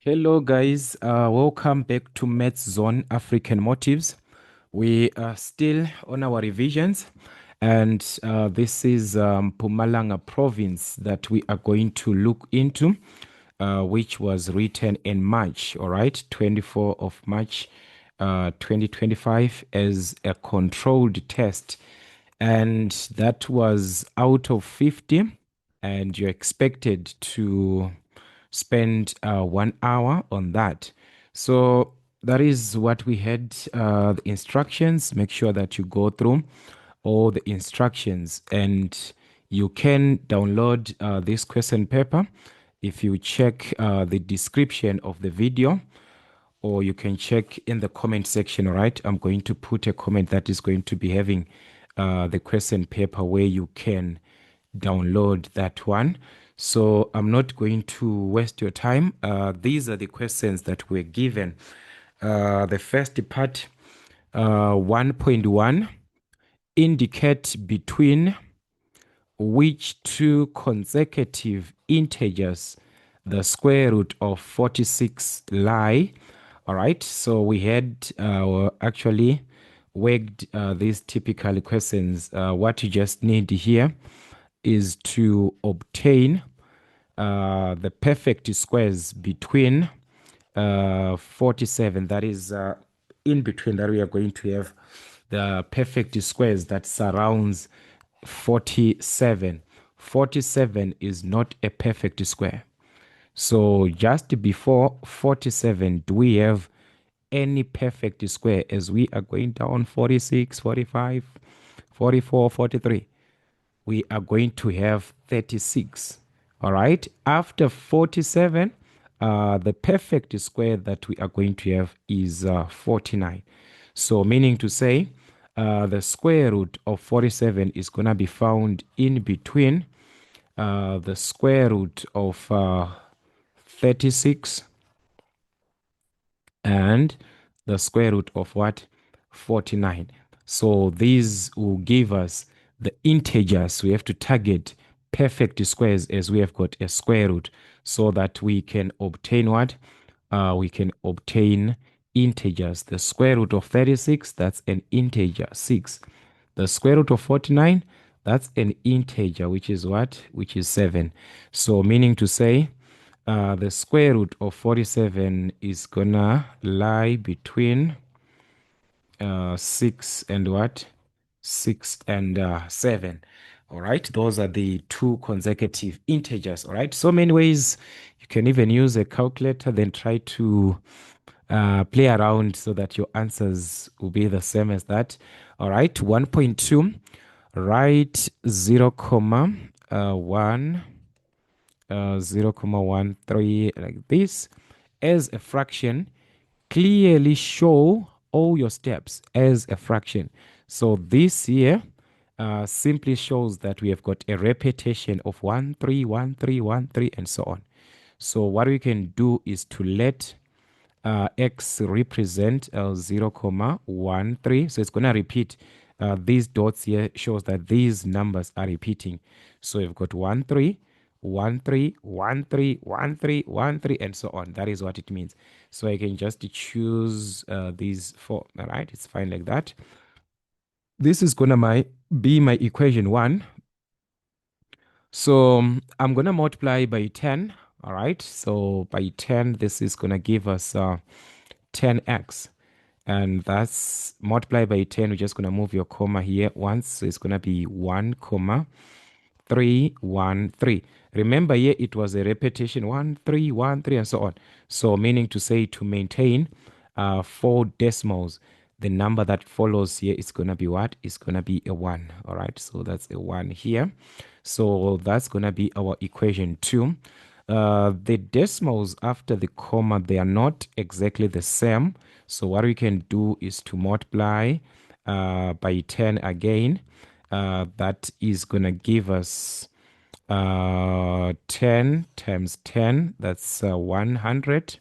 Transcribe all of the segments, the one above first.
Hello, guys. Welcome back to Maths Zone African Motives. We are still on our revisions, and this is Mpumalanga province that we are going to look into, which was written in March, all right, 24 of March 2025, as a controlled test. And that was out of 50, and you're expected to spend 1 hour on that. So that is what we had, the instructions. Make sure that you go through all the instructions, and you can download this question paper if you check the description of the video, or you can check in the comment section. All right, I'm going to put a comment that is going to be having the question paper where you can download that one. So I'm not going to waste your time. These are the questions that were given. The first part, 1.1, indicate between which two consecutive integers the square root of 46 lie. All right, so we had actually worked these typical questions. What you just need here is to obtain the perfect squares between 47, that is in between, that we are going to have the perfect squares that surrounds 47. 47 is not a perfect square. So just before 47, do we have any perfect square as we are going down 46, 45, 44, 43? We are going to have 36. All right. After 47, the perfect square that we are going to have is 49. So meaning to say, the square root of 47 is going to be found in between the square root of 36 and the square root of what? 49. So these will give us the integers. We have to target perfect squares as we have got a square root, so that we can obtain what? We can obtain integers. The square root of 36, that's an integer, 6. The square root of 49, that's an integer, which is what? Which is 7. So meaning to say, the square root of 47 is gonna lie between 6 and what? 6 and 7. All right, those are the two consecutive integers. All right, so many ways. You can even use a calculator, then try to play around so that your answers will be the same as that. All right, 1.2, write 0, 1, 0.13 like this as a fraction. Clearly show all your steps as a fraction. So this here simply shows that we have got a repetition of 1, 3, 1, 3, 1, 3, and so on. So what we can do is to let x represent 0, 13. So it's going to repeat. These dots here shows that these numbers are repeating. So we've got 1, 3, 1, 3, 1, 3, 1, 3, 1, 3, and so on. That is what it means. So I can just choose these four. All right, it's fine like that. This is gonna be my equation 1. So I'm gonna multiply by 10. All right, so by 10, this is gonna give us 10x, and that's multiplied by 10. We're just gonna move your comma here once, so it's gonna be 1, 3, 1, 3. Remember here it was a repetition, 1, 3, 1, 3, and so on. So meaning to say, to maintain 4 decimals, the number that follows here is going to be what? It's going to be a 1. All right, so that's a 1 here. So that's going to be our equation 2. The decimals after the comma, they are not exactly the same. So what we can do is to multiply by 10 again. That is going to give us 10 times 10, that's 100.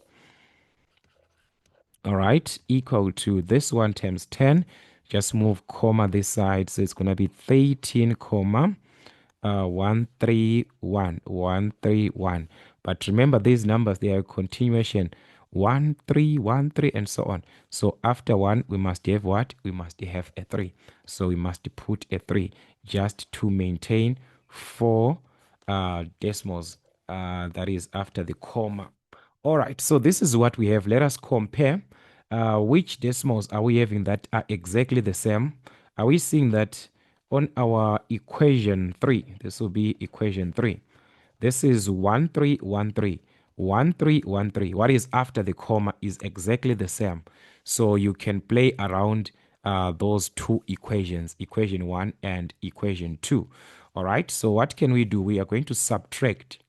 All right, equal to this one times 10. Just move comma this side, so it's going to be 13, 131, 131. But remember, these numbers, they are a continuation. 1, 3, 1, 3, and so on. So after 1, we must have what? We must have a 3. So we must put a 3 just to maintain 4 decimals. That is after the comma. All right, so this is what we have. Let us compare which decimals are we having that are exactly the same. Are we seeing that on our equation 3? This will be equation 3. This is 1313. 1313. What is after the comma is exactly the same. So you can play around those two equations, equation 1 and equation 2. All right, so what can we do? We are going to subtract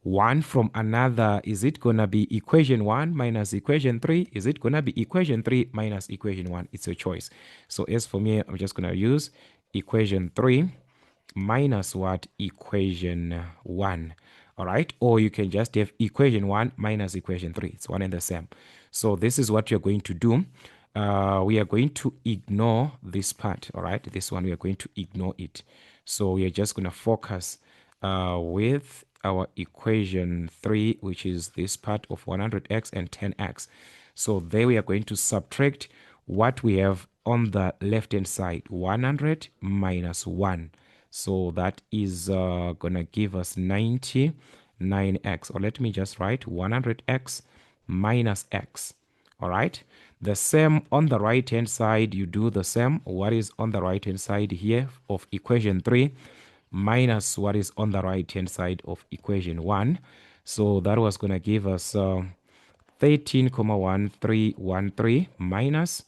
one from another. Is it going to be equation 1 minus equation 3? Is it going to be equation 3 minus equation 1? It's a choice. So as for me, I'm just going to use equation 3 minus what? Equation 1. All right, or you can just have equation 1 minus equation 3. It's one and the same. So this is what you're going to do. We are going to ignore this part. All right, this one we are going to ignore it. So we are just going to focus with our equation 3, which is this part of 100x and 10x. So there we are going to subtract what we have on the left hand side, 100 minus 1. So that is going to give us 99x. Or let me just write 100x minus x. All right. The same on the right hand side, you do the same. What is on the right hand side here of equation 3 minus what is on the right hand side of equation 1. So that was going to give us 13,1313 minus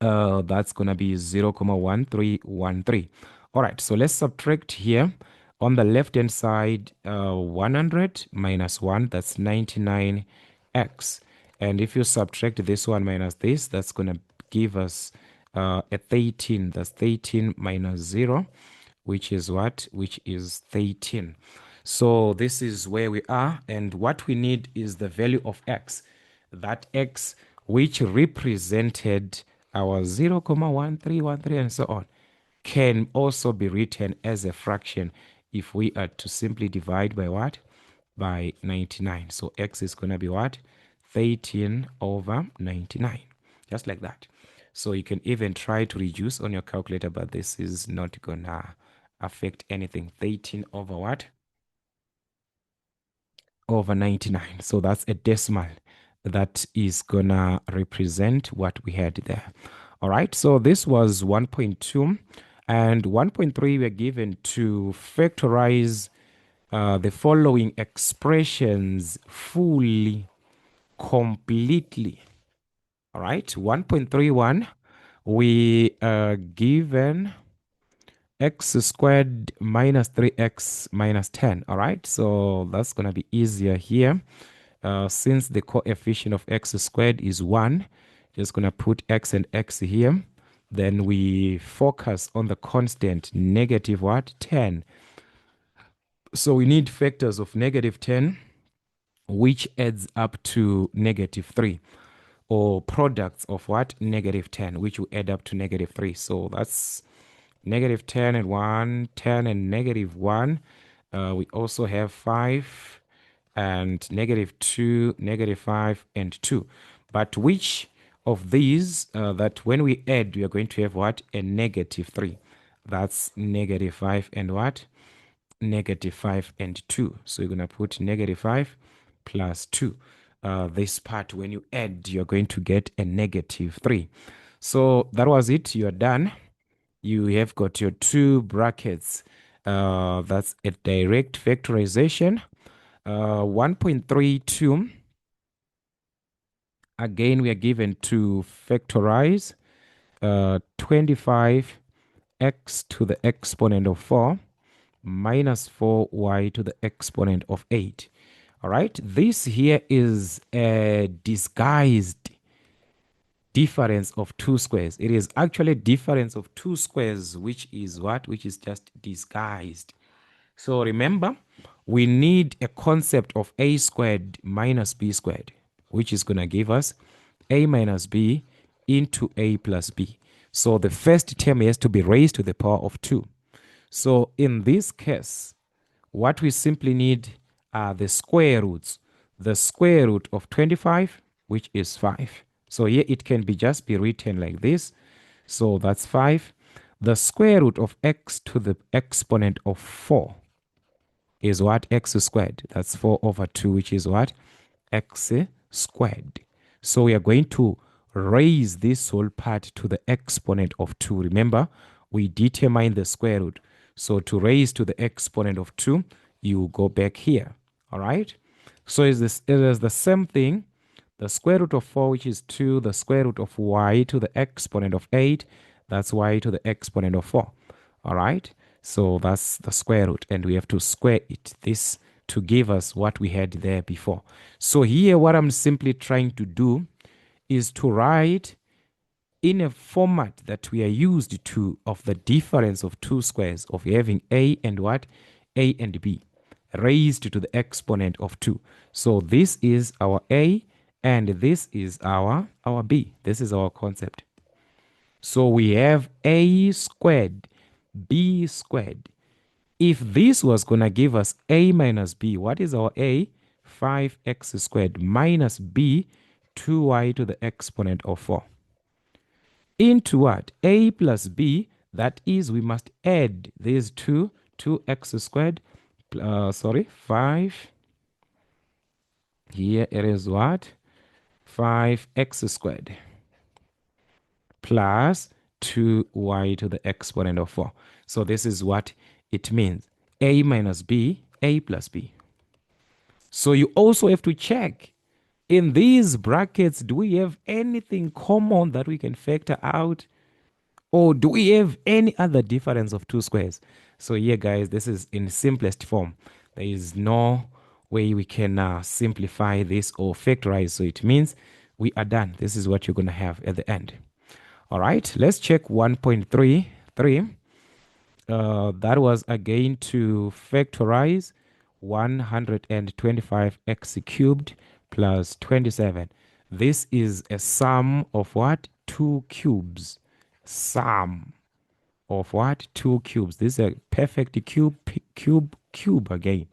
that's going to be 0,1313. All right, so let's subtract here. On the left hand side, 100 minus 1, that's 99x. And if you subtract this one minus this, that's going to give us a 13. That's 13 minus 0, which is what? Which is 13. So this is where we are. And what we need is the value of x. That x which represented our 0,1313 and so on can also be written as a fraction if we are to simply divide by what? By 99. So x is going to be what? 13 over 99. Just like that. So you can even try to reduce on your calculator, but this is not going to affect anything. 13 over what? Over 99. So that's a decimal that is gonna represent what we had there. All right, so this was 1.2 and 1.3. We're given to factorize the following expressions fully, completely. All right, 1.31, we are given x squared minus 3x minus 10. All right, so that's going to be easier here. Since the coefficient of x squared is 1, just going to put x and x here. Then we focus on the constant negative what? 10. So we need factors of negative 10, which adds up to negative 3. Or products of what? Negative 10, which will add up to negative 3. So that's negative 10 and 1, 10 and negative 1. We also have 5 and negative 2, negative 5 and 2. But which of these that when we add, we are going to have what? A negative 3. That's negative 5 and what? Negative 5 and 2. So you're going to put negative 5 plus 2. This part, when you add, you're going to get a negative 3. So that was it. You're done. You have got your two brackets. That's a direct factorization. 1.32. Again, we are given to factorize 25x to the exponent of 4 minus 4y to the exponent of 8. All right, this here is a disguised difference of two squares. It is actually difference of two squares, which is what? Which is just disguised. So remember, we need a concept of a squared minus b squared, which is going to give us a minus b into a plus b. So the first term has to be raised to the power of 2. So in this case, what we simply need are the square roots. The square root of 25, which is 5. So here it can just be written like this. So that's 5. The square root of x to the exponent of 4 is what? X squared. That's 4 over 2, which is what? X squared. So we are going to raise this whole part to the exponent of 2. Remember, we determine the square root. So to raise to the exponent of 2, you go back here. All right? So it is the same thing. The square root of 4, which is 2, the square root of y to the exponent of 8, that's y to the exponent of 4. All right? So that's the square root, and we have to square it, this, to give us what we had there before. So here, what I'm simply trying to do is to write in a format that we are used to of the difference of two squares, of having a and what? A and b raised to the exponent of 2. So this is our a and this is our b. This is our concept. So we have a squared, b squared. If this was going to give us a minus b, what is our a? 5x squared minus b, 2y to the exponent of 4. Into what? A plus b, that is, we must add these two, 2x squared, 5. Here it is what? 5x squared plus 2y to the exponent of 4. So this is what it means. A minus b, a plus b. So you also have to check in these brackets, do we have anything common that we can factor out? Or do we have any other difference of two squares? So here, guys, this is in simplest form. There is no way we can simplify this or factorize. So it means we are done. This is what you're going to have at the end. All right, let's check 1.33. That was again to factorize 125x cubed plus 27. This is a sum of what? 2 cubes. Sum of what? 2 cubes. This is a perfect cube again.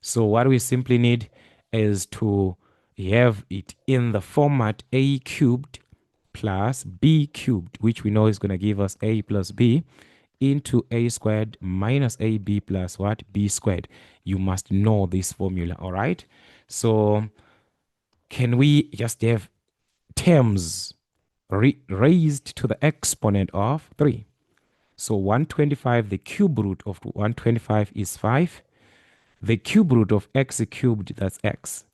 So what we simply need is to have it in the format a cubed plus b cubed, which we know is going to give us a plus b, into a squared minus ab plus what? B squared. You must know this formula, all right? So can we just have terms raised to the exponent of 3? So 125, the cube root of 125 is 5. The cube root of x cubed, that's x.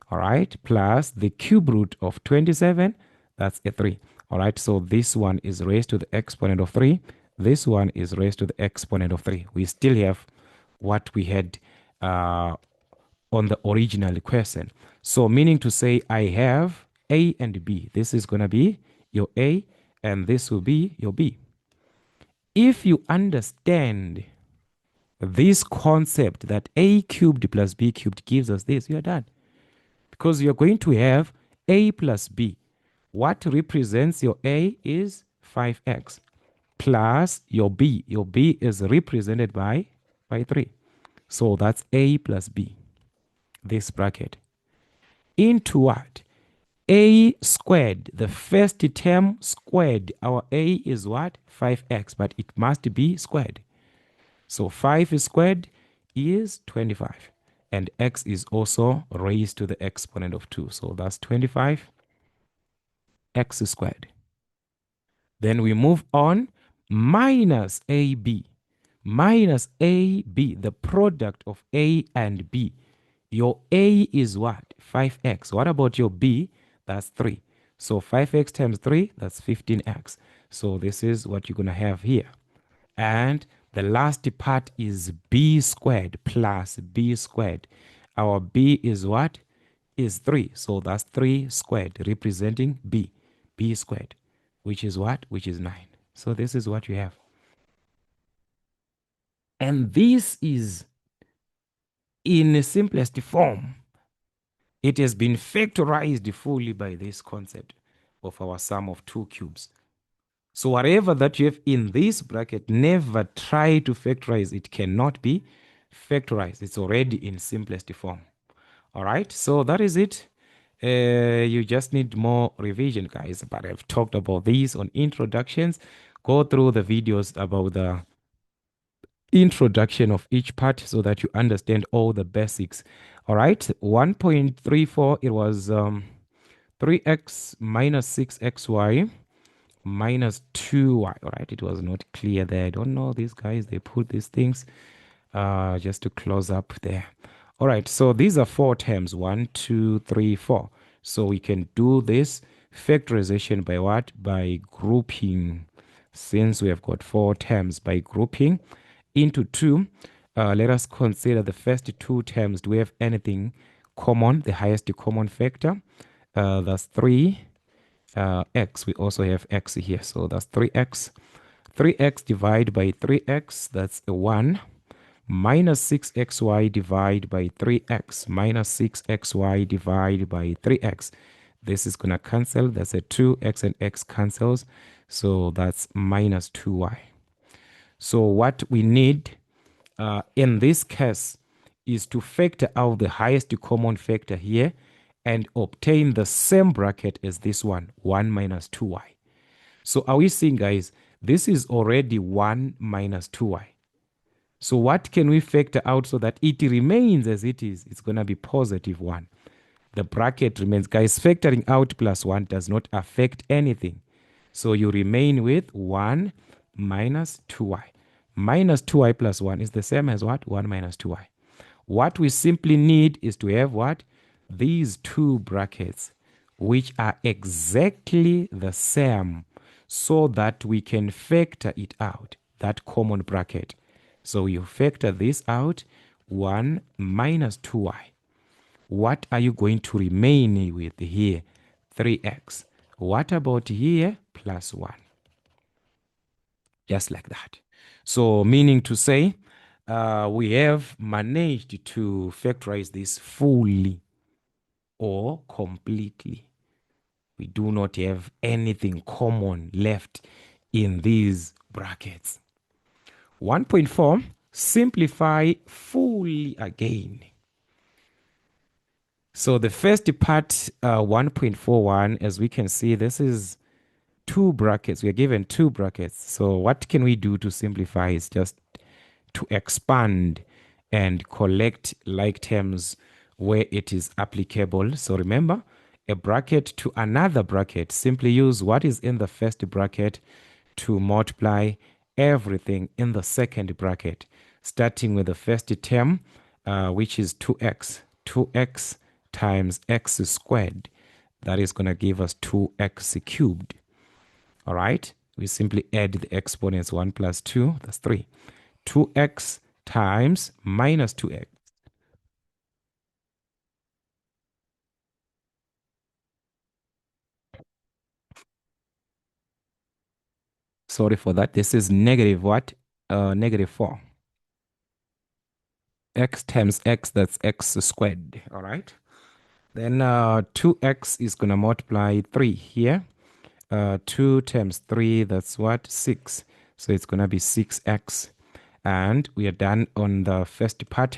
All right, plus the cube root of 27, that's a 3. All right, so this one is raised to the exponent of 3. This one is raised to the exponent of 3. We still have what we had on the original question. So meaning to say I have a and b. This is going to be your a and this will be your b. If you understand this concept that a cubed plus b cubed gives us this, you are done. Because you're going to have a plus b. What represents your a is 5x plus your b. Your b is represented by 3. So that's a plus b, this bracket. Into what? A squared, the first term squared. Our a is what? 5x, but it must be squared. So 5 squared is 25. And x is also raised to the exponent of 2. So that's 25 x squared. Then we move on, minus ab. Minus ab, the product of a and b. Your a is what? 5x. What about your b? That's 3. So 5x times 3, that's 15x. So this is what you're going to have here. And the last part is b squared plus b squared. Our b is what? Is 3. So that's 3 squared, representing b. B squared, which is what? Which is 9. So this is what you have. And this is in the simplest form. It has been factorized fully by this concept of our sum of 2 cubes. So whatever that you have in this bracket, never try to factorize. It cannot be factorize. It's already in simplest form. All right, so that is it. You just need more revision, guys, but I've talked about these on introductions. Go through the videos about the introduction of each part so that you understand all the basics. All right, 1.34, it was 3x minus 6xy minus 2y. All right, it was not clear there. I don't know these guys, they put these things just to close up there. All right, so these are four terms, 1, 2, 3, 4. So we can do this factorization by what? By grouping. Since we have got four terms, by grouping into two, let us consider the first two terms. Do we have anything common? The highest common factor, that's 3 x. We also have x here, so that's 3x. 3x divided by 3x, that's a 1, minus 6xy divided by 3x, minus 6xy divided by 3x. This is going to cancel. That's a 2x and x cancels. So that's minus 2y. So what we need in this case is to factor out the highest common factor here and obtain the same bracket as this one, 1 minus 2y. So are we seeing, guys, this is already 1 minus 2y. So what can we factor out so that it remains as it is? It's going to be positive 1. The bracket remains. Guys, factoring out plus 1 does not affect anything. So you remain with 1 minus 2y. Minus 2y plus 1 is the same as what? 1 minus 2y. What we simply need is to have what? These two brackets, which are exactly the same, so that we can factor it out, that common bracket. So you factor this out, 1 minus 2y. What are you going to remain with here? 3x. What about here? Plus 1. Just like that. So meaning to say, we have managed to factorize this fully or completely. We do not have anything common left in these brackets. 1.4, simplify fully again. So the first part, 1.41, as we can see, this is two brackets. We are given two brackets. So what can we do to simplify? Is just to expand and collect like terms where it is applicable. So remember, a bracket to another bracket, simply use what is in the first bracket to multiply everything in the second bracket, starting with the first term, which is 2x. 2x times x squared. That is going to give us 2x cubed. All right, we simply add the exponents. 1 plus 2, that's 3. 2x times minus 2x. Sorry for that. This is negative what? Negative 4. X times x, that's x squared. All right. Then 2x is going to multiply 3 here. 2 times 3, that's what? 6. So it's going to be 6x. And we are done on the first part.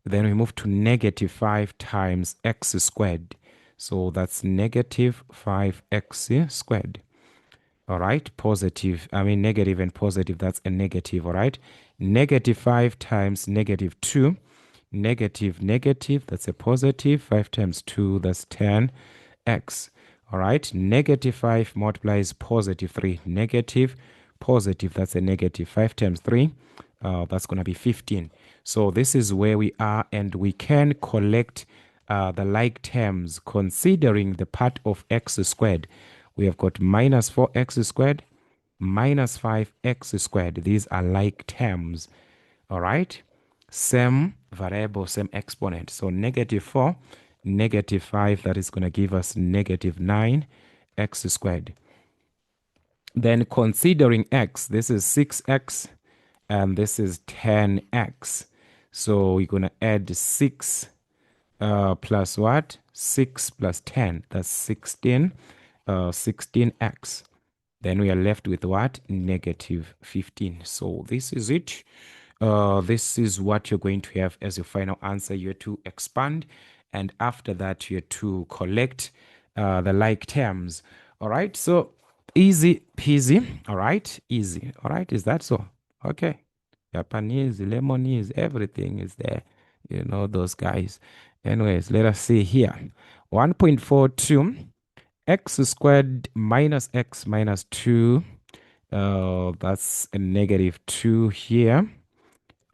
Then we move to negative 5 times x squared. So that's negative 5x squared. All right, positive, negative and positive, that's a negative. All right, negative 5 times negative 2, negative, negative, that's a positive. 5 times 2, that's 10x. All right, negative 5 multiplies positive 3, negative, positive, that's a negative. 5 times 3, that's going to be 15. So this is where we are, and we can collect the like terms considering the part of x squared. We have got minus 4x squared, minus 5x squared. These are like terms. All right, same variable, same exponent. So negative 4, negative 5, that is going to give us negative 9x squared. Then considering x, this is 6x and this is 10x. So we're going to add 6 plus what? 6 plus 10, that's 16, 16x. Then we are left with what? Negative 15. So this is it. this is what you're going to have as your final answer. You're to expand, and after that, you're to collect the like terms. All right, so easy peasy. All right, easy. All right, is that so? Okay. Japanese, Lemonese, everything is there. You know those guys. Anyways, let us see here. 1.42 x squared minus x minus 2. That's a negative 2 here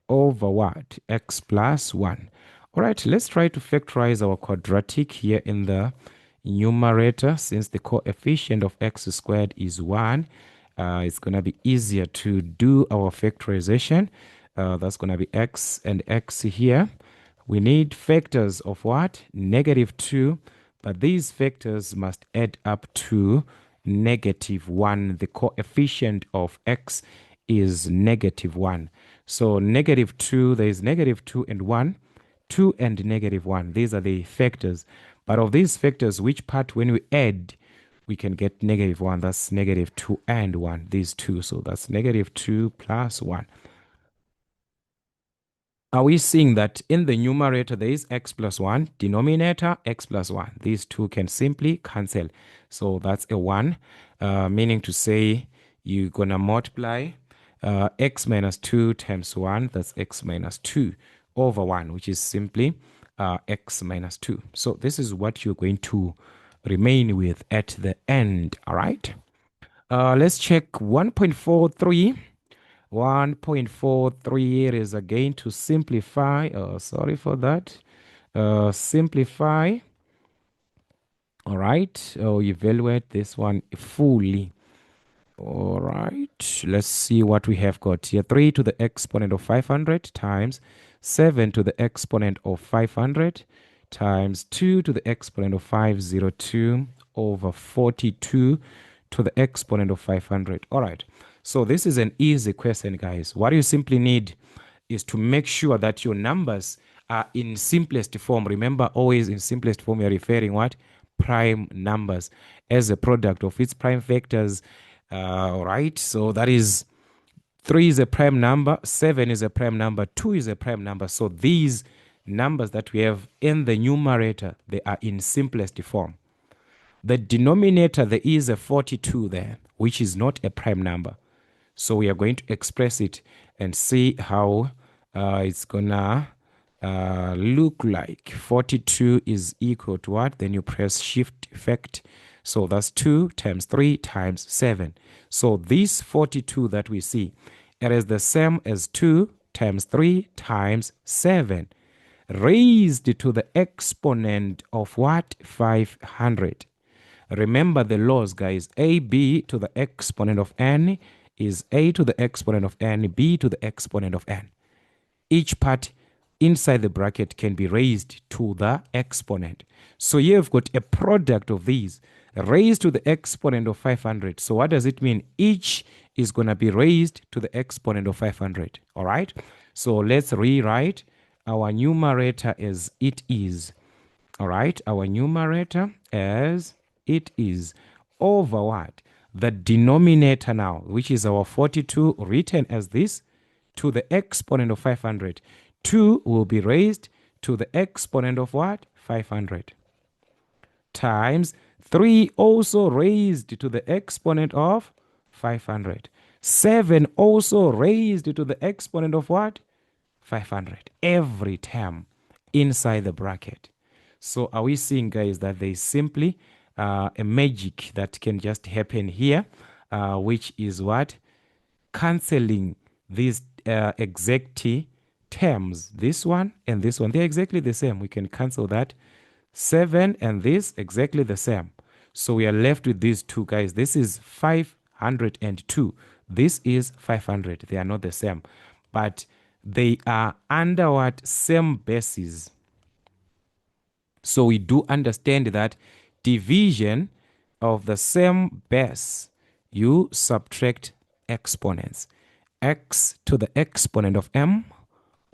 over what? X plus 1. All right, let's try to factorize our quadratic here in the numerator. Since the coefficient of x squared is 1, it's going to be easier to do our factorization. That's going to be x and x here. We need factors of what? Negative 2, but these factors must add up to negative 1. The coefficient of x is negative 1. So negative 2, there is negative 2 and 1, 2 and negative 1. These are the factors. But of these factors, which part when we add, we can get negative 1. That's negative 2 and 1, these two. So that's negative 2 plus 1. Are we seeing that in the numerator there is x plus 1, denominator x plus 1? These two can simply cancel. So that's a 1, meaning to say you're going to multiply x minus 2 times 1, that's x minus 2 over 1, which is simply x minus 2. So this is what you're going to remain with at the end, all right? Let's check 1.43. 1.43 is again to simplify. Sorry for that. Simplify. All right. Evaluate this one fully. All right. Let's see what we have got here. 3 to the exponent of 500 times 7 to the exponent of 500 times 2 to the exponent of 502 over 42 to the exponent of 500. All right. So this is an easy question, guys. What you simply need is to make sure that your numbers are in simplest form. Remember, always in simplest form, you're referring what? Prime numbers as a product of its prime factors. All right, so that is 3 is a prime number, 7 is a prime number, 2 is a prime number. So these numbers that we have in the numerator, they are in simplest form. The denominator, there is a 42 there, which is not a prime number. So we are going to express it and see how it's gonna look like. 42 is equal to what? Then you press shift effect. So that's 2 times 3 times 7. So this 42 that we see, it is the same as 2 times 3 times 7 raised to the exponent of what? 500. Remember the laws, guys. AB to the exponent of n is a to the exponent of n, b to the exponent of n. Each part inside the bracket can be raised to the exponent. So you've got a product of these raised to the exponent of 500. So what does it mean? Each is going to be raised to the exponent of 500. All right. So let's rewrite our numerator as it is. All right. Our numerator as it is over what? The denominator now, which is our 42 written as this, to the exponent of 500. 2 will be raised to the exponent of what? 500. Times 3 also raised to the exponent of 500. 7 also raised to the exponent of what? 500. Every term inside the bracket. So are we seeing, guys, that there is simply a magic that can just happen here, which is what? Canceling these exact terms. This one and this one, they're exactly the same. We can cancel that. 7 and this exactly the same. So we are left with these two, guys. This is 502. This is 500. They are not the same, but they are under what? Same bases. So we do understand that division of the same base, you subtract exponents. X to the exponent of m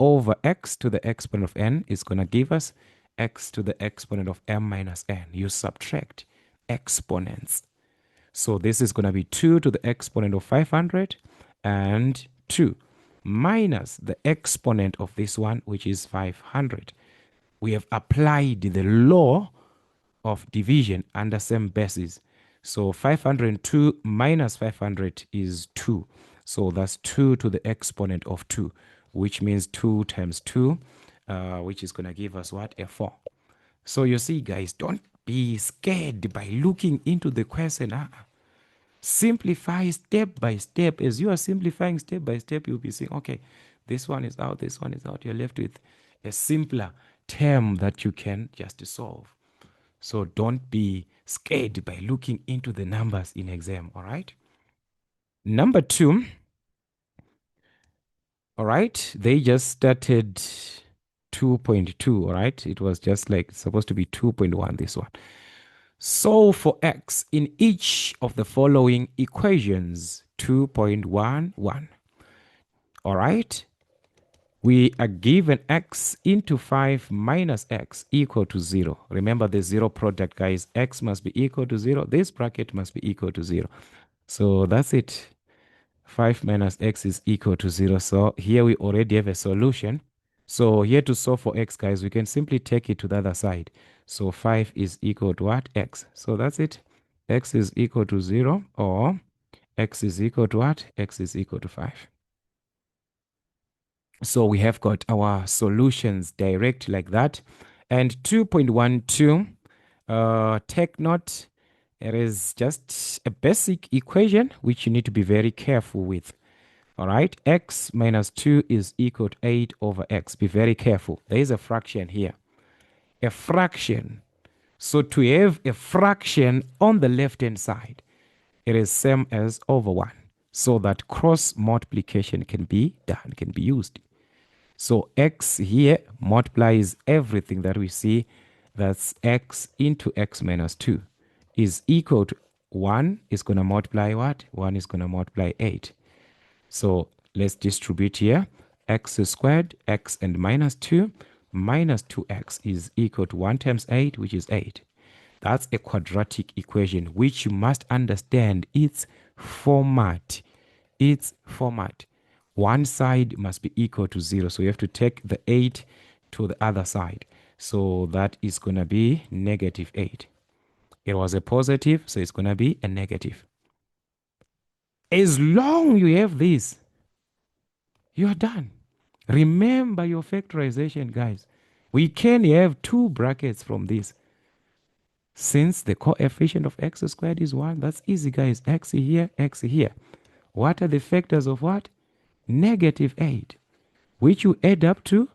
over x to the exponent of n is going to give us x to the exponent of m minus n. You subtract exponents. So this is going to be 2 to the exponent of 500 and 2. minus the exponent of this one, which is 500. We have applied the law of division under same basis. So 502 minus 500 is 2. So that's 2 to the exponent of 2, which means 2 times 2, which is going to give us what? A 4. So you see, guys, don't be scared by looking into the question. Simplify step by step. As you are simplifying step by step, you'll be saying, okay, this one is out, this one is out. You're left with a simpler term that you can just solve. So don't be scared by looking into the numbers in exam, all right? Number 2, all right, they just started 2.2, all right? It was just like supposed to be 2.1, this one. Solve for x in each of the following equations, 2.11. All right? We are given x into 5 minus x equal to 0. Remember the zero product, guys. X must be equal to 0. This bracket must be equal to 0. So that's it. 5 minus x is equal to 0. So here we already have a solution. So here to solve for x, guys, we can simply take it to the other side. So 5 is equal to what? X. So that's it. X is equal to 0, or x is equal to what? X is equal to 5. So we have got our solutions direct like that. And 2.12, take note, it is just a basic equation which you need to be very careful with. All right, x minus 2 is equal to 8 over x. Be very careful. There is a fraction here. A fraction. So to have a fraction on the left-hand side, it is same as over 1. So that cross multiplication can be done, can be used. So x here multiplies everything that we see. That's x into x minus 2 is equal to 1 is going to multiply what? 1 is going to multiply 8. So let's distribute here. X squared, x and minus 2, minus 2x is equal to 1 times 8, which is 8. That's a quadratic equation, which you must understand its format. Its format. One side must be equal to 0. So you have to take the 8 to the other side. So that is going to be negative 8. It was a positive, so it's going to be a negative. As long you have this, you are done. Remember your factorization, guys. We can have 2 brackets from this. Since the coefficient of x squared is 1, that's easy, guys. X here, x here. What are the factors of what? Negative 8, which you add up to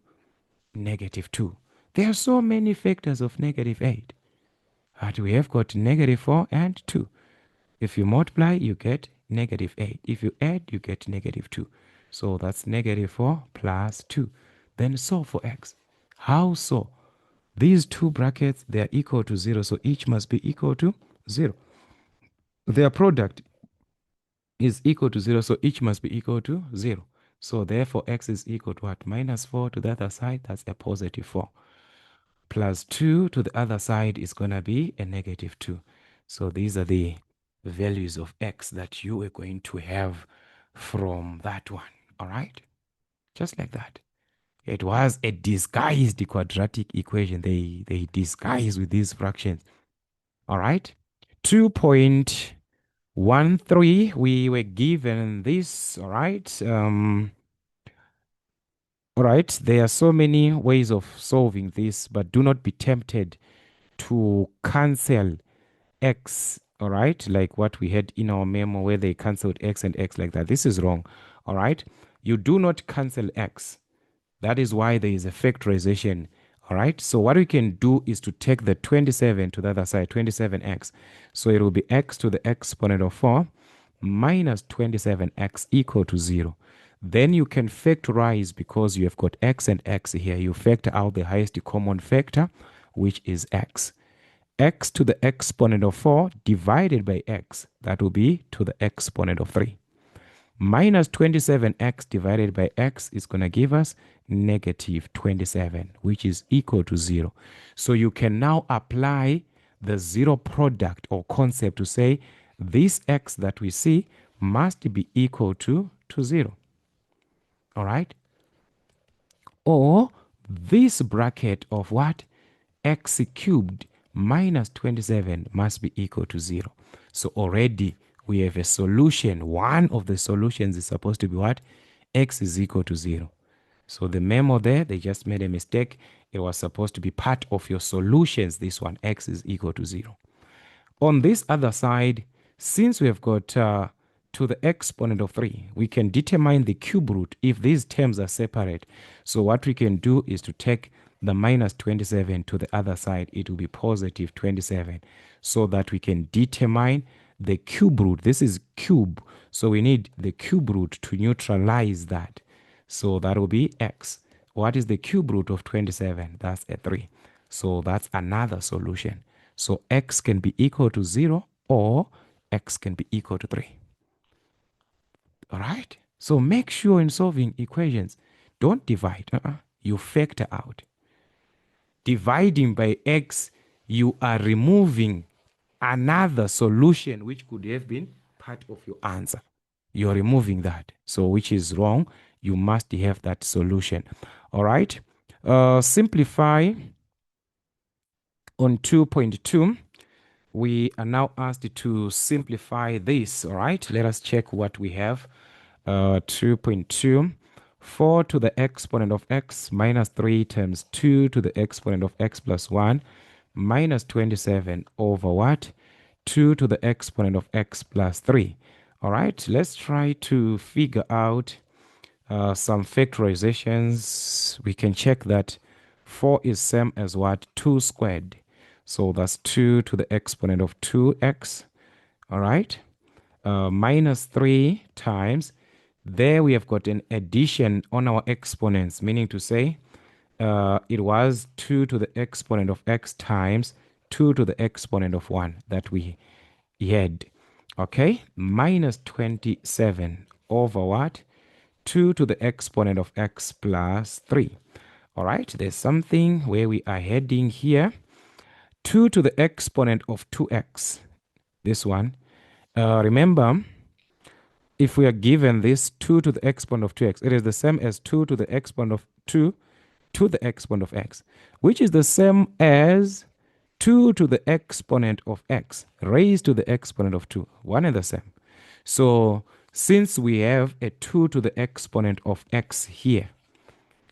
negative 2. There are so many factors of negative 8. But we have got negative 4 and 2. If you multiply, you get negative 8. If you add, you get negative 2. So that's negative 4 plus 2. Then solve for x. How so? These 2 brackets, they are equal to 0. So each must be equal to 0. Their product is equal to 0. So each must be equal to 0. So therefore, x is equal to what? Minus 4 to the other side. That's a positive 4. Plus 2 to the other side is going to be a negative 2. So these are the values of x that you are going to have from that one. All right? Just like that. It was a disguised quadratic equation. They disguise with these fractions. All right? 2.13, we were given this. All right? All right, there are so many ways of solving this, but do not be tempted to cancel x, all right, like what we had in our memo where they canceled x and x like that. This is wrong, all right? You do not cancel x. That is why there is a factorization, all right? So what we can do is to take the 27 to the other side, 27x. So it will be x to the exponent of 4 minus 27x equal to 0. Then you can factorize because you have got x and x here. You factor out the highest common factor, which is x. X to the exponent of 4 divided by x, that will be to the exponent of 3. Minus 27x divided by x is going to give us negative 27, which is equal to 0. So you can now apply the zero product or concept to say this x that we see must be equal to 0. All right? Or this bracket of what? X cubed minus 27 must be equal to 0. So already we have a solution. One of the solutions is supposed to be what? X is equal to 0. So the memo there, they just made a mistake. It was supposed to be part of your solutions. This one, X is equal to 0. On this other side, since we have got to the exponent of 3, we can determine the cube root if these terms are separate. So what we can do is to take the minus 27 to the other side. It will be positive 27, so that we can determine the cube root. This is cube, so we need the cube root to neutralize that. So that will be x. What is the cube root of 27? That's a 3. So that's another solution. So x can be equal to 0 or x can be equal to 3. All right? So make sure in solving equations, don't divide. You factor out. Dividing by x, you are removing another solution which could have been part of your answer. You're removing that. So which is wrong. You must have that solution. All right? Simplify on 2.2. We are now asked to simplify this. All right, let us check what we have. 2.2, 4 to the exponent of x minus 3 times 2 to the exponent of x plus 1 minus 27 over what? 2 to the exponent of x plus 3. All right, let's try to figure out some factorizations. We can check that 4 is same as what? 2 squared. So that's 2 to the exponent of 2x. All right. Minus 3 times. There we have got an addition on our exponents, meaning to say it was 2 to the exponent of x times 2 to the exponent of 1 that we had. Okay. Minus 27 over what? 2 to the exponent of x plus 3. All right. There's something where we are heading here. 2 to the exponent of 2x, this one. Remember, if we are given this 2 to the exponent of 2x, it is the same as 2 to the exponent of 2 to the exponent of x, which is the same as 2 to the exponent of x raised to the exponent of 2. One and the same. So since we have a 2 to the exponent of x here,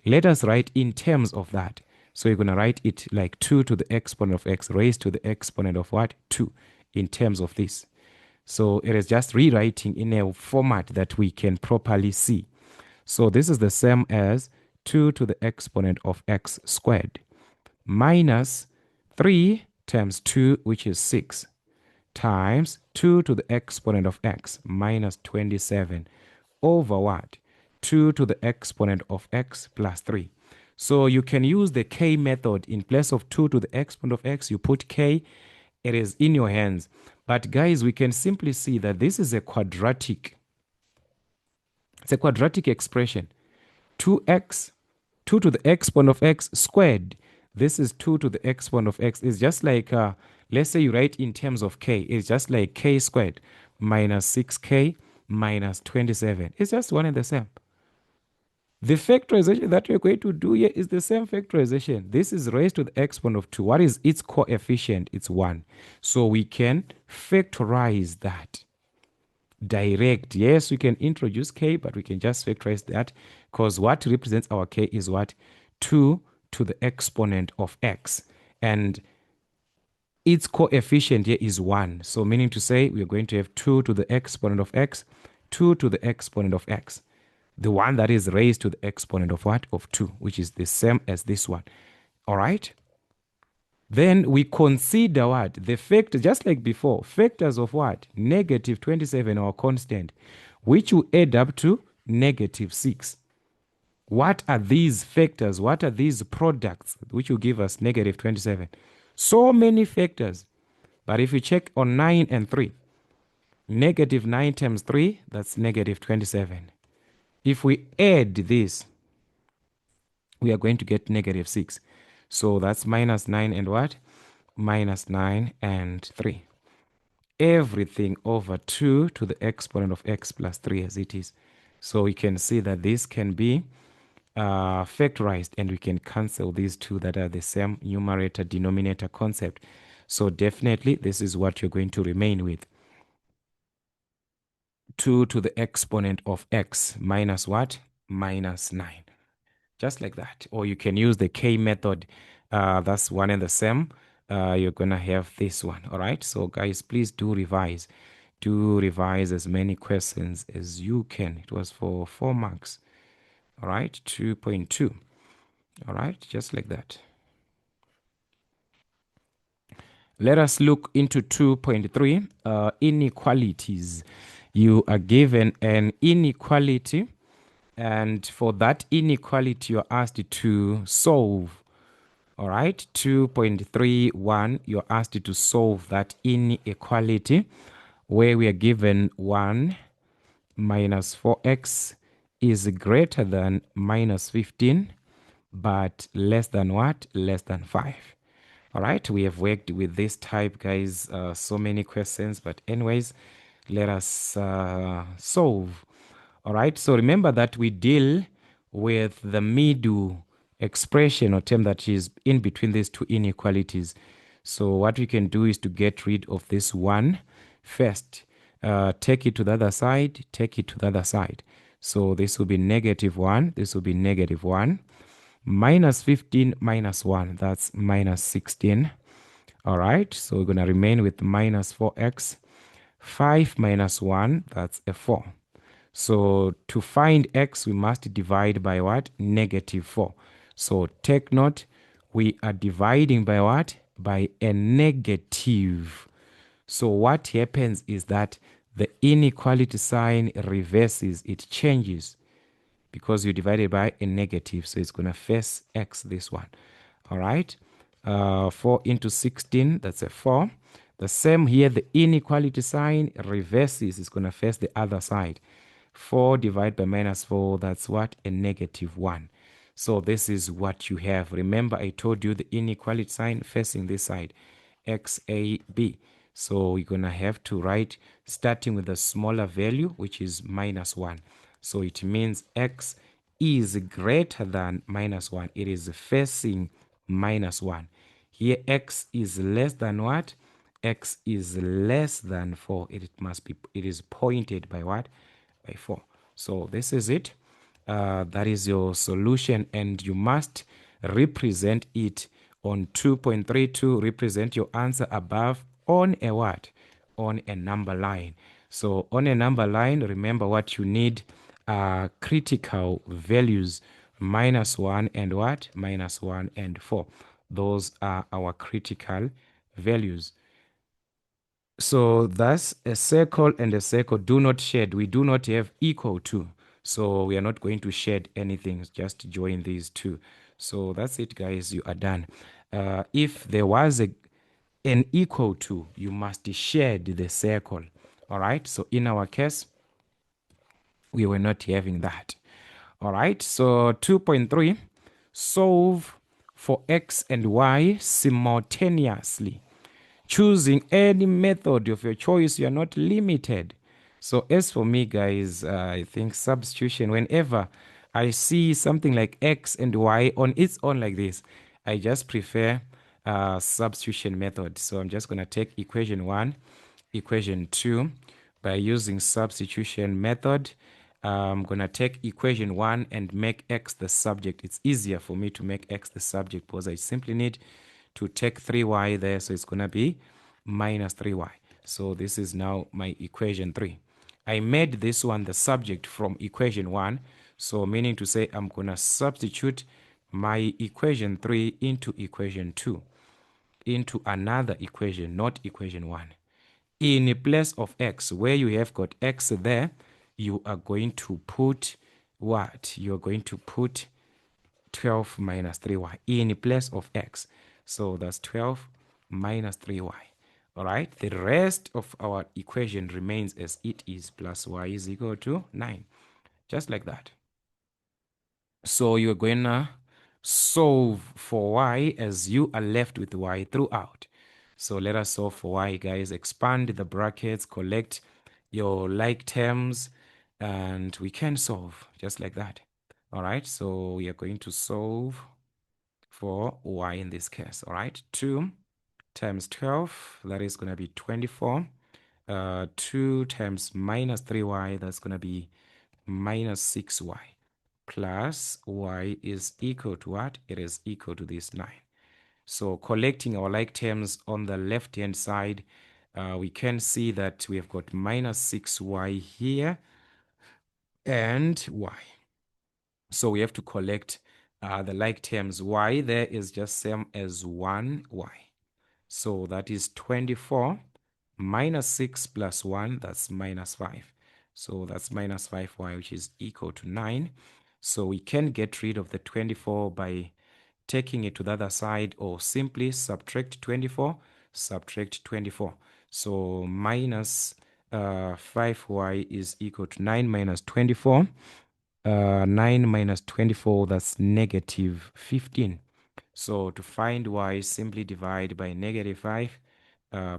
let us write in terms of that. So you're going to write it like 2 to the exponent of x raised to the exponent of what? 2 in terms of this. So it is just rewriting in a format that we can properly see. So this is the same as 2 to the exponent of x squared minus 3 times 2, which is 6, times 2 to the exponent of x minus 27 over what? 2 to the exponent of x plus 3. So you can use the k method. In place of 2 to the exponent of x, you put k. It is in your hands. But guys, we can simply see that this is a quadratic. It's a quadratic expression. 2x, 2 to the exponent of x squared. This is 2 to the exponent of x. It's just like, let's say you write in terms of k. It's just like k squared minus 6k minus 27. It's just one and the same. The factorization that we're going to do here is the same factorization. This is raised to the exponent of 2. What is its coefficient? It's 1. So we can factorize that. Direct. Yes, we can introduce k, but we can just factorize that because what represents our k is what? 2 to the exponent of x. And its coefficient here is 1. So meaning to say we're going to have 2 to the exponent of x, 2 to the exponent of x. The one that is raised to the exponent of what? Of 2, which is the same as this one. All right? Then we consider what? The factor, just like before, factors of what? Negative 27, our constant, which will add up to negative 6. What are these factors? What are these products which will give us negative 27? So many factors. But if you check on 9 and 3, negative 9 times 3, that's negative 27. If we add this, we are going to get negative 6. So that's minus 9 and what? Minus 9 and 3. Everything over 2 to the exponent of x plus 3 as it is. So we can see that this can be factorized, and we can cancel these two that are the same numerator denominator concept. So definitely this is what you're going to remain with. 2 to the exponent of x minus what? Minus 9. Just like that. Or you can use the K method. That's one and the same. You're going to have this one. All right. So guys, please do revise. Do revise as many questions as you can. It was for 4 marks. All right. 2.2. All right. Just like that. Let us look into 2.3, inequalities. You are given an inequality, and for that inequality, you're asked to solve. All right, 2.31, you're asked to solve that inequality where we are given 1 minus 4x is greater than minus 15, but less than what? Less than 5. All right, we have worked with this type, guys. So many questions, but anyways, let us solve. All right, so remember that we deal with the middle expression or term that is in between these two inequalities. So what we can do is to get rid of this one first. Take it to the other side, take it to the other side. So this will be negative 1, this will be negative 1. Minus 15 minus 1, that's minus 16. All right, so we're going to remain with minus 4x. 5 minus 1, that's a 4. So to find x, we must divide by what? Negative 4. So take note, we are dividing by what? By a negative. So what happens is that the inequality sign reverses, it changes, because you divided by a negative. So it's going to face x, this one. All right. 4 into 16, that's a 4. The same here, the inequality sign reverses. It's going to face the other side. 4 divided by minus 4, that's what? A negative 1. So this is what you have. Remember, I told you the inequality sign facing this side, XAB. So we're going to have to write starting with a smaller value, which is minus 1. So it means x is greater than minus 1. It is facing minus 1. Here x is less than what? X is less than 4. It must be, it is pointed by what? By 4. So this is it. That is your solution, and you must represent it on 2.32. Represent your answer above on a what? On a number line. So on a number line, remember what you need are critical values, minus 1 and what? Minus 1 and 4. Those are our critical values. So that's a circle and a circle do not shed. We do not have equal to. So we are not going to shed anything. Just join these two. So that's it, guys. You are done. If there was an equal to, you must shed the circle. All right. So in our case, we were not having that. All right. So 2.3, solve for x and y simultaneously. Choosing any method of your choice, you are not limited. So as for me, guys, I think substitution, whenever I see something like x and y on its own like this, I just prefer substitution method. So I'm just going to take equation 1, equation 2 by using substitution method. I'm going to take equation 1 and make x the subject. It's easier for me to make x the subject because I simply need to take 3y there, so it's going to be minus 3y. So this is now my equation 3. I made this one the subject from equation 1, so meaning to say I'm going to substitute my equation 3 into equation 2, into another equation, not equation 1. In place of x, where you have got x there, you are going to put what? You're going to put 12 minus 3y in place of x. So that's 12 minus 3y. All right. The rest of our equation remains as it is, plus y is equal to 9. Just like that. So you're going to solve for y as you are left with y throughout. So let us solve for y, guys. Expand the brackets, collect your like terms, And we can solve just like that. All right, so we are going to solve for y in this case. All right, 2 times 12, that is going to be 24. 2 times minus 3y, that's going to be minus 6y, plus y is equal to what? It is equal to this 9. So collecting our like terms on the left-hand side, we can see that we have got minus 6y here and y. So we have to collect the like terms. Y there is just same as 1y. So that is 24 minus 6 plus 1, that's minus 5. So that's minus 5y, which is equal to 9. So we can get rid of the 24 by taking it to the other side, or simply subtract 24, subtract 24. So minus 5y is equal to 9 minus 24. 9 minus 24, that's negative 15. So to find y, simply divide by negative 5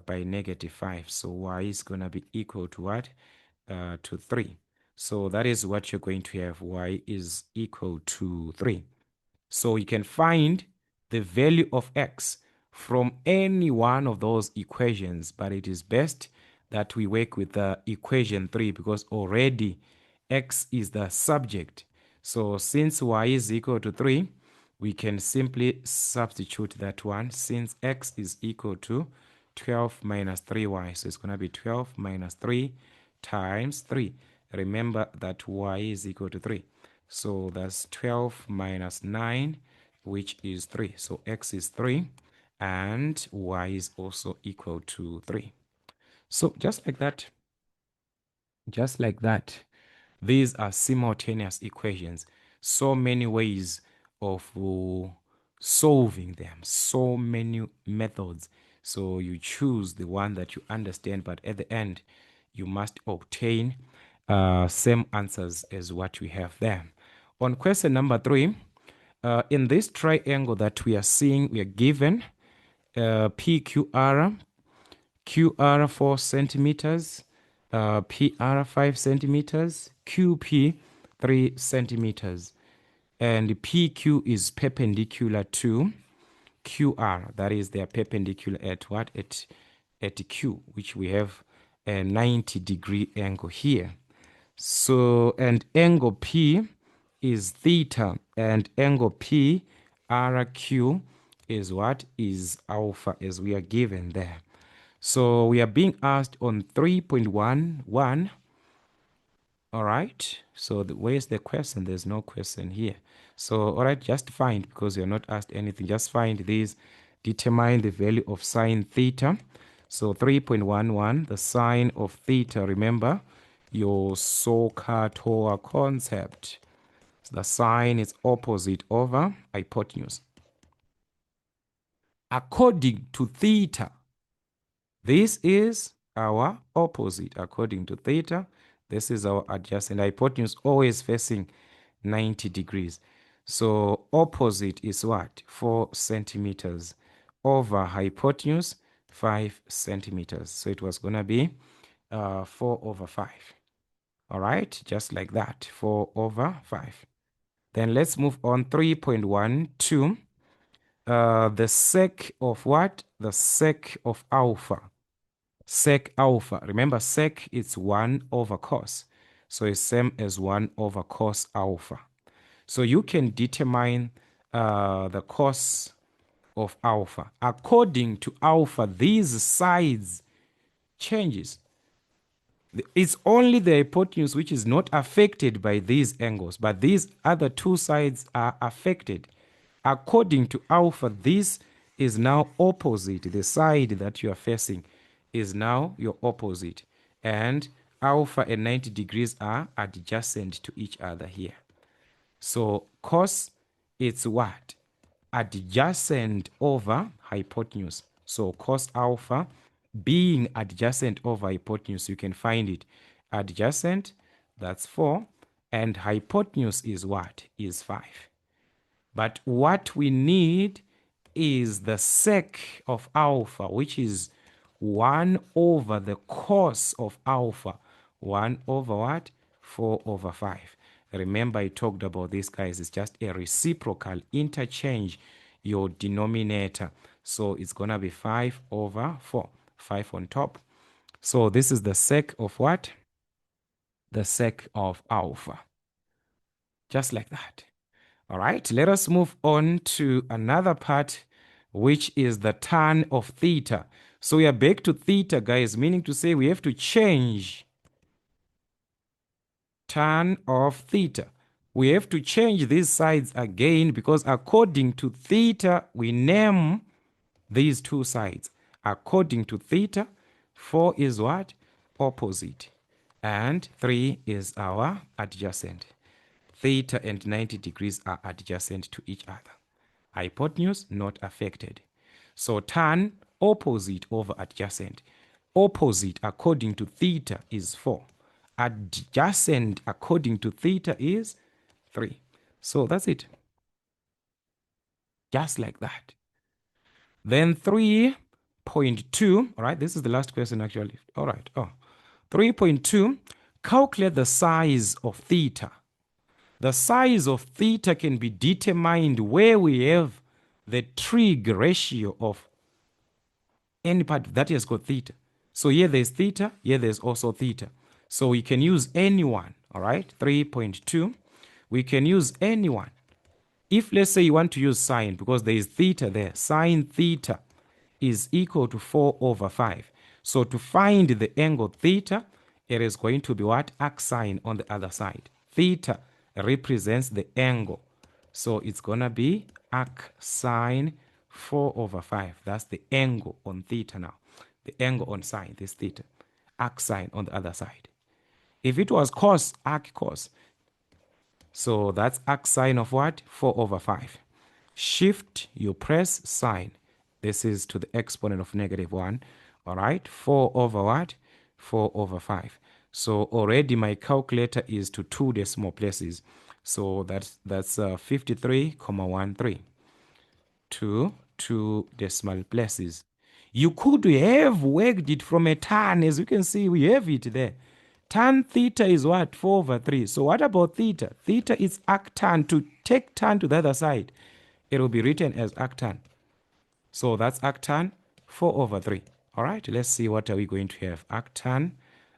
by negative 5. So y is going to be equal to what? To 3. So that is what you're going to have. Y is equal to 3. So you can find the value of x from any one of those equations, but it is best that we work with the equation 3 because already x is the subject. So since y is equal to 3, we can simply substitute that one since x is equal to 12 minus 3y. So it's going to be 12 minus 3 times 3. Remember that y is equal to 3. So that's 12 minus 9, which is 3. So x is 3 and y is also equal to 3. So just like that, these are simultaneous equations. So many ways of solving them, so many methods. So you choose the one that you understand, but at the end, you must obtain same answers as what we have there. On question number 3, in this triangle that we are seeing, we are given PQR, QR 4 centimeters, PR 5 centimeters, QP 3 centimeters, and PQ is perpendicular to QR. That is, they are perpendicular at what? At Q, which we have a 90-degree angle here. So, and angle P is theta, and angle P RQ is what? Is alpha, as we are given there. So we are being asked on 3.11. All right. So where's the question? There's no question here. So, all right, just find, because you're not asked anything, just find these. Determine the value of sine theta. So 3.11, the sine of theta, remember your SOHCAHTOA concept. So the sine is opposite over hypotenuse. According to theta, this is our opposite. According to theta, this is our adjacent. Hypotenuse always facing 90 degrees. So opposite is what? 4 centimeters over hypotenuse, 5 centimeters. So it was going to be 4 over 5. All right, just like that, 4 over 5. Then let's move on, 3.12. The sec of what? The sec of alpha. Sec alpha. Remember, sec is 1 over cos. So it's same as 1 over cos alpha. So you can determine the cos of alpha. According to alpha, these sides changes. It's only the hypotenuse which is not affected by these angles, but these other two sides are affected. According to alpha, this is now opposite. The side that you are facing is now your opposite. And alpha and 90 degrees are adjacent to each other here. So cos, it's what? Adjacent over hypotenuse. So cos alpha being adjacent over hypotenuse, you can find it. Adjacent, that's 4. And hypotenuse is what? Is 5. But what we need is the sec of alpha, which is 1 over the cos of alpha. 1 over what? 4 over 5. Remember, I talked about this, guys. It's just a reciprocal. Interchange your denominator. So it's going to be 5 over 4. 5 on top. So this is the sec of what? The sec of alpha. Just like that. All right, let us move on to another part, which is the tan of theta. So we are back to theta, guys, meaning to say we have to change tan of theta. We have to change these sides again because according to theta, we name these two sides. According to theta, 4 is what? Opposite. And 3 is our adjacent. Theta and 90 degrees are adjacent to each other. Hypotenuse not affected. So tan opposite over adjacent. Opposite according to theta is 4. Adjacent according to theta is 3. So that's it. Just like that. Then 3.2, all right, this is the last question actually. All right, 3.2, calculate the size of theta. The size of theta can be determined where we have the trig ratio of any part that has got theta. So here there's theta, here there's also theta. So we can use anyone, all right? 3.2, we can use anyone. If let's say you want to use sine, because there is theta there, sine theta is equal to 4 over 5. So to find the angle theta, it is going to be what? Arc sine on the other side. Theta represents the angle. So it's going to be arc sine 4 over 5. That's the angle on theta now. The angle on sine, this theta. Arc sine on the other side. If it was cos, arc cos. So that's arc sine of what? 4 over 5. Shift, you press sine. This is to the exponent of -1. All right, 4 over what? 4 over 5. So already my calculator is to 2 decimal places. So that's 53,13 to 2 decimal places. You could have worked it from a tan. As you can see, we have it there. Tan theta is what? 4 over 3. So what about theta? Theta is arctan. To take tan to the other side, it will be written as arctan. So that's arctan 4 over 3. All right, let's see what are we going to have. Arctan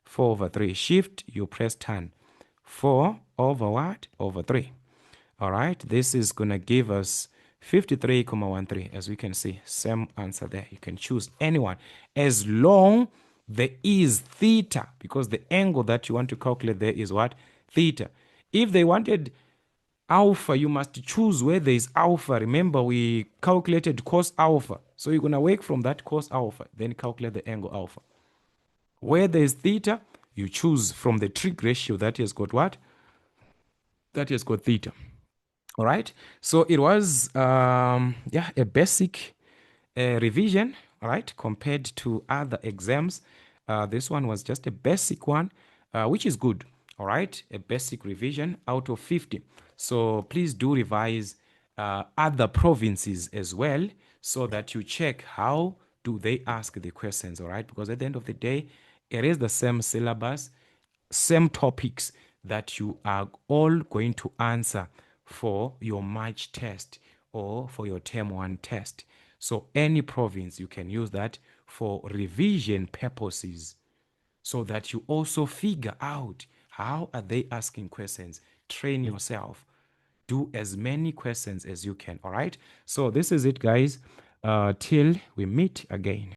4 over 3. Shift, you press tan. 4 over what? Over 3. All right, this is going to give us 53,13. As we can see, same answer there. You can choose anyone as long there is theta, because the angle that you want to calculate there is what? Theta. If they wanted alpha, you must choose where there is alpha. Remember, we calculated cos alpha. So you're going to work from that cos alpha, then calculate the angle alpha. Where there is theta, you choose from the trig ratio that has got what? That has got theta. All right. So it was, a basic revision, all right, compared to other exams. This one was just a basic one, which is good. All right, a basic revision out of 50. So please do revise other provinces as well, so that you check how do they ask the questions. All right, because at the end of the day, it is the same syllabus, same topics that you are all going to answer for your March test or for your term 1 test. So any province, you can use that for revision purposes, so that you also figure out how are they asking questions. Train yourself. Do as many questions as you can. All right. So this is it, guys. Till we meet again.